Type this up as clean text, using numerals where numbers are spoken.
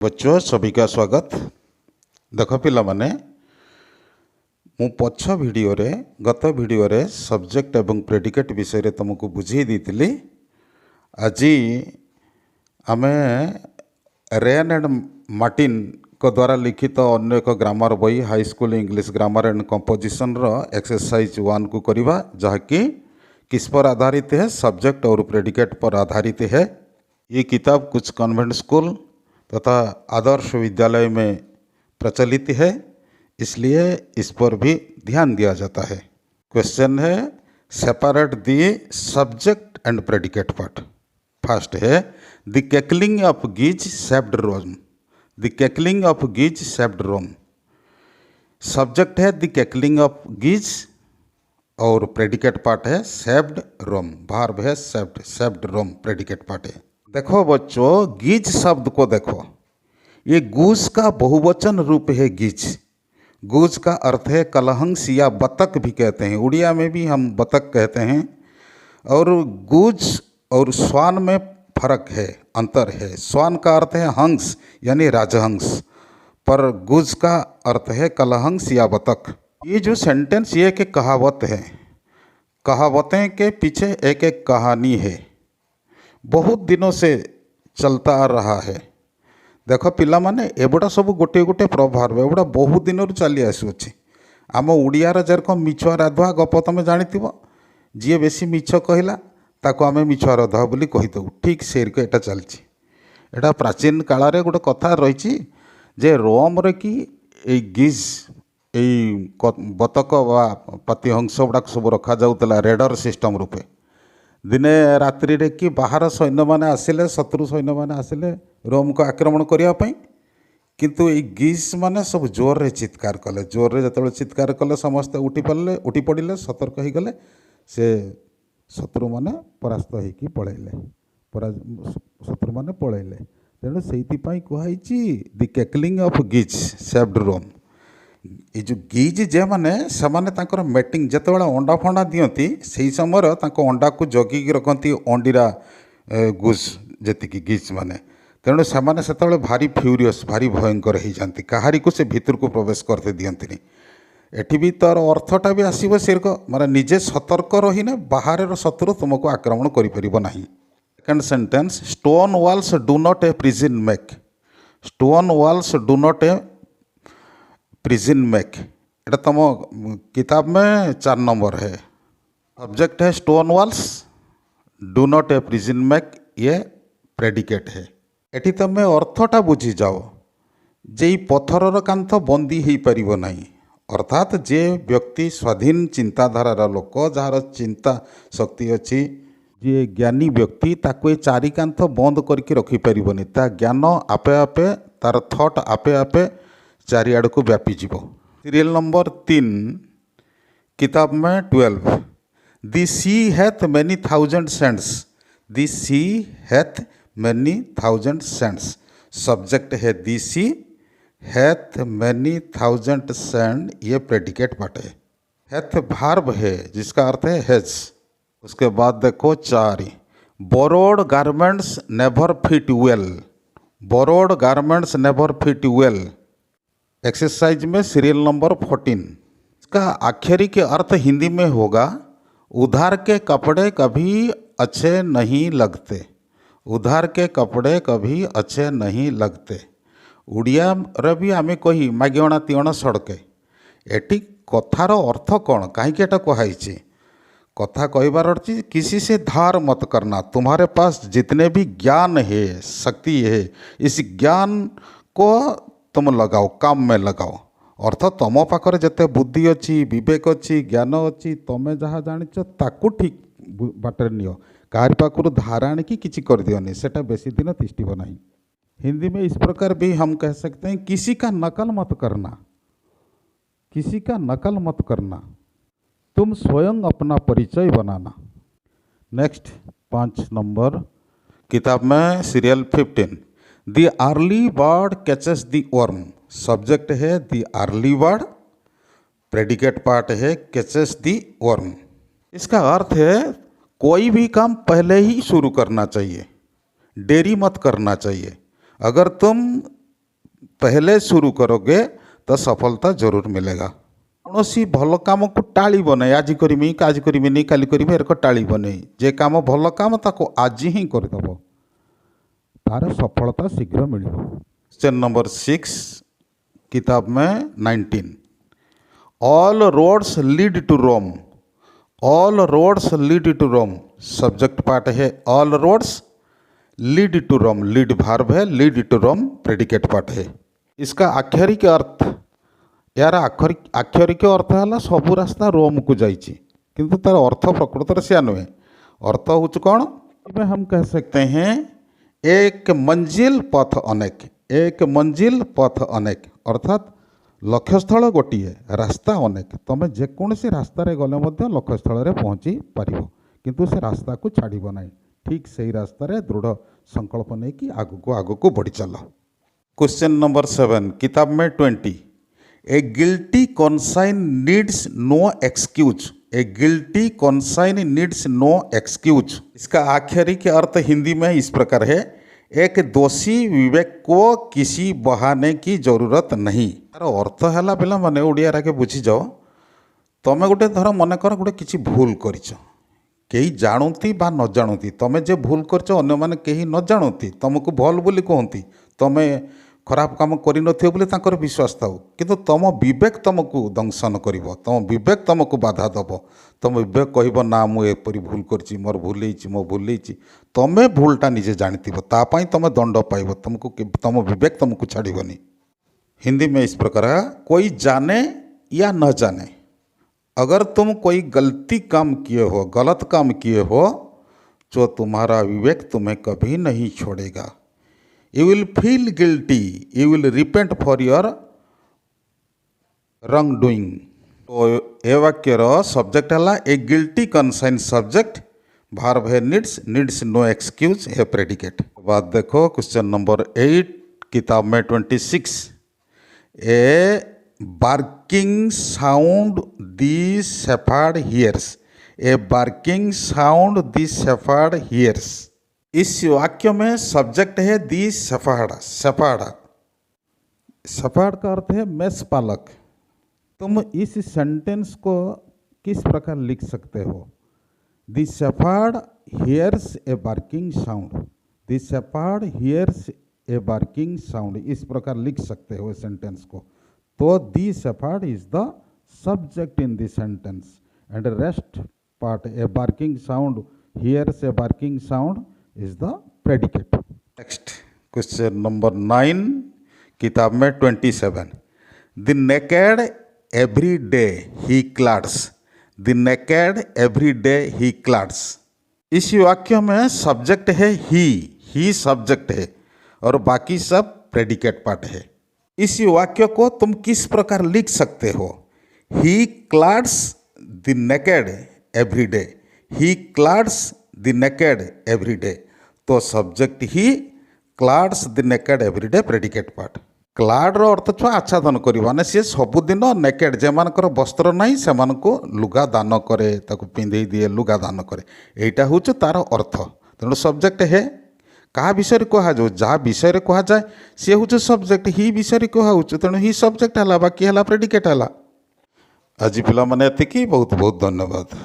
बच्चों सभी का स्वागत। देख पिला माने मु पछ वीडियो रे गत वीडियो रे सब्जेक्ट एवं प्रेडिकेट विषय रे तुमको बुझी देती। आज आमे रेन एंड मार्टिन को द्वारा लिखित अन्य एक ग्रामर बही high school English grammar and composition रो एक्सरसाइज 1 को करवा, जहाँकि किस पर आधारित है, सब्जेक्ट और प्रेडिकेट पर आधारित है। ये किताब कुछ कॉन्वेंट स्कूल तथा आदर्श विद्यालय में प्रचलित है, इसलिए इस पर भी ध्यान दिया जाता है। क्वेश्चन है separate the subject and predicate part. First है the cackling of geese saved Rome. The cackling of geese saved Rome. Subject है द कैकलिंग ऑफ गीज और प्रेडिकेट पार्ट है सेव्ड रोम। वर्ब है saved, saved Rome predicate part है। देखो बच्चों, गीज शब्द को देखो, ये गूज का बहुवचन रूप है गीज। गूज का अर्थ है कलहंस या बतख भी कहते हैं, उड़िया में भी हम बतख कहते हैं। और गूज और स्वान में फर्क है, अंतर है। स्वान का अर्थ है हंस यानी राजहंस, पर गूज का अर्थ है कलहंस या बतख। ये जो सेंटेंस ये एक कहावत है, कहावतें के पीछे एक एक कहानी है, बहुत दिनों से चलता आ रहा है। देख पिला माने एबुड़ा सब गोटे गोटे प्रभाव एबुड़ा बहुत दिन चली आसुच्छी। आम ओडियार जेरकम मिछुआ राधुआ गप तुम जानिथिबो, जी बेसी मिछ कहला ताको आमे मिछुआ राधुआ बोली कहीदू, ठीक सेरक एटा चलछि। एटा प्राचीन काल रे गोटे कथा रही जे रोम रे कि ए गिज ए बतक बा प्रतिहंस गुड़ाक सब रखा जाउतला रेडर सिस्टम रूपे। दिने रात्रि रे कि बाहर सैन्य माने आसिले, शत्रु सैन्य माने आसिले रोम को आक्रमण करिया पई, किंतु ए गीज माने सब जोर रे चित्कार कले। जोर रे जतबे चित्कार कले समस्त उठी पड़िले, सतर्क हो गले, से शत्रु माने परास्त होइकी पळैले, शत्रु माने पळैले। तेणु सेइति पई कुहाइछि the cackling of geese saved रोम। ये जो गीज जे माने समाने तांकर मेटिंग जेतेबेला अंडा फंडा दियंती, सेही समय तांको अंडा को जगिकी रखती अंडीरा गुज जेतिकी गीज माने। तेणु सेमाने सेतेबेले भारी फ्यूरियस, भारी भयंकर हो जाती, कहारी को से भीतर को प्रवेश करते दियंतिनी। एठी भी तार अर्थटा भी आसीबो सेरक, माने निजे सतर्क रहिने बाहर शत्रु तुमको आक्रमण करि परिबो नाही। Second sentence, stone walls do not a prison make. Stone walls do not a prison make, एटा तुम किताब में 4 नंबर है। सब्जेक्ट है stone walls, do not a prison make, ये प्रेडिकेट है। एटी तुम अर्थटा बुझी जाओ जे पत्थर कांथ बंदी हो पारिबो नाही, अर्थात जे व्यक्ति स्वाधीन चिंताधारार लोक, जार चिंता शक्ति अच्छी, जे ज्ञानी व्यक्ति, ताको ये चारि कांथ बंद करके रखी पारिबोनी। ता ज्ञान आपे आपे, तार थॉट आपे आपे चारिआड़ को व्यापी जीवो। सीरियल नंबर 3 किताब में 12, the sea hath many thousand sands. The sea hath many thousand sands. Subject है the sea hath many thousand sand, ये प्रेडिकेट पार्ट है। हैथ वर्ब है जिसका अर्थ है हैज। उसके बाद देखो 4, borrowed garments never fit well. Borrowed garments never fit well exercise में सीरियल नंबर 14। इसका आखिरी अर्थ हिंदी में होगा उधार के कपड़े कभी अच्छे नहीं लगते। उधार के कपड़े कभी अच्छे नहीं लगते। उड़िया रे भी आमे कही मागिणा तिण सड़के। एटी कथार अर्थ कौन, कहीं एटा कहाइछि, कथा कहबार अर्थ किसी से धार मत करना। तुम्हारे पास जितने भी ज्ञान है, शक्ति है, इस ज्ञान को तुम लगाओ, काम में लगाओ। अर्थ तुम पाखरे जिते बुद्धि अच्छी, विवेक अच्छी, ज्ञान अच्छी, तुम जहाँ जानिच ताकू ठीक बाटर नियो। काहारी पाखरु धार आणिकी किछि कर दियोनी, सेटा बेसी दिन तिष्ठिबो नहीं। हिंदी में इस प्रकार भी हम कह सकते हैं, किसी का नकल मत करना। किसी का नकल मत करना, तुम स्वयं अपना परिचय बनाना। नेक्स्ट 5 नंबर किताब में serial 15, the early bird catches the worm. Subject है the early bird, predicate part है कैचेस द वर्म। इसका अर्थ है कोई भी काम पहले ही शुरू करना चाहिए, देरी मत करना चाहिए। अगर तुम पहले शुरू करोगे तो सफलता जरूर मिलेगा। कौन सी भल काम को टाळिब नहीं, आज करमी आज करमी काली करमी एरक टाळिब नहीं। जे काम भल काम ताको आज ही करदेव, तार सफलता शीघ्र मिल। क्वेश्चन नंबर 6 किताब में 19, all roads lead to Rome. All roads lead to Rome subject part है। All roads lead to Rome, lead verb है, lead to Rome predicate part है। इसका आक्षरिक अर्थ, यार आक्षरिक अर्थ है सबू रास्ता रोम को जाइए, किंतु तार अर्थ प्रकृत से नुहे। अर्थ हूँ कौन, में हम कह सकते हैं एक मंजिल पथ अनेक, एक मंजिल पथ अनेक, अर्थात लक्ष्यस्थल गोटे रास्ता अनेक। तुम जेकोसी रास्तार गले लक्ष्यस्थल पहुँची पार, किंतु से रास्ता को छाड़ब ना। ठीक से ही रास्तार दृढ़ संकल्प नहीं कि आग को बढ़ी चल। क्वेश्चन नंबर 7 किताब में 20, ए गिल्टी कॉन्साइन नीड्स नो एक्सक्यूज। ए गिल्टी कॉन्साइन नीड्स नो एक्सक्यूज, इसका आक्षरिक अर्थ हिंदी में इस प्रकार है, एक दोषी विवेक को किसी बहाने की जरूरत नहीं। तार अर्थ है पिला माने ओडिया के बुझी जाओ, तुम गोटे धर मन कर गोटे किसी भूल करिछ, कई जानती बा न जानती, तुम जे भूल कर अन्य मैंने कहीं न जानती तुमको भल बोली कहती, तुम खराब काम कर विश्वास था, किंतु तुम विवेक तुमको दंशन कर, तुम विवेक तुमको बाधा दब। तुम विवेक कह ना मुझे भूल कर मोर भूल मो भूल, तुम भूलटा निजे जानती तापाई तुम दंड पाइब, तुमको तुम विवेक तुमको छाड़बनी। हिंदी में इस प्रकार, कोई जाने या न जाने, अगर तुम कोई गलती काम किए हो, गलत काम किए हो, जो तुम्हारा विवेक तुम्हें कभी नहीं छोड़ेगा। You will feel guilty, you will repent for your रंग डूइंग। तो ए वाक्यर सब्जेक्ट है ए गिल्टी कन्साइन सब्जेक्ट, भार्ब है नीड्स, नीड्स नो एक्सक्यूज है प्रेडिकेट। बात देखो क्वेश्चन नंबर 8 किताब में 26, ए barking sound the shepherd hears। A barking sound the shepherd hears, इस वाक्य में सब्जेक्ट है दी शेफर्ड। शेफर्ड, शेफर्ड का अर्थ है मेष पालक। तुम इस सेंटेंस को किस प्रकार लिख सकते हो, the shepherd hears a barking sound, the shepherd hears a barking sound, इस प्रकार लिख सकते हो सेंटेंस को। तो the shepherd is the subject in the sentence and rest part a barking sound hears a barking sound is the predicate. Next question number 9 किताब में 27, the naked every day he clads. The naked every day he clads, इस वाक्य में subject है ही subject है और बाकी सब प्रेडिकेट पार्ट है। इस वाक्य को तुम किस प्रकार लिख सकते हो, he clads the naked every day, he clads the naked every day. तो subject he, clads the naked every day predicate part. क्लाड्र अर्थ छुआ आच्छादन कर, माने सी सबुदिन नेकेड जे मानकर वस्त्र नहीं से लुगा दान करे, ताको पिंधे दिए लुगा दान करे, एटा हूँ तार अर्थ। तेणु सब्जेक्ट है क्या विषय कह जाऊ, जहाँ विषय कह जाए सी हूँ सब्जेक्ट, ही विषय कह, तेणु ही सब्जेक्ट है, बाकी है प्रेडिकेट है। आज पिला माने एतिकी, बहुत बहुत धन्यवाद।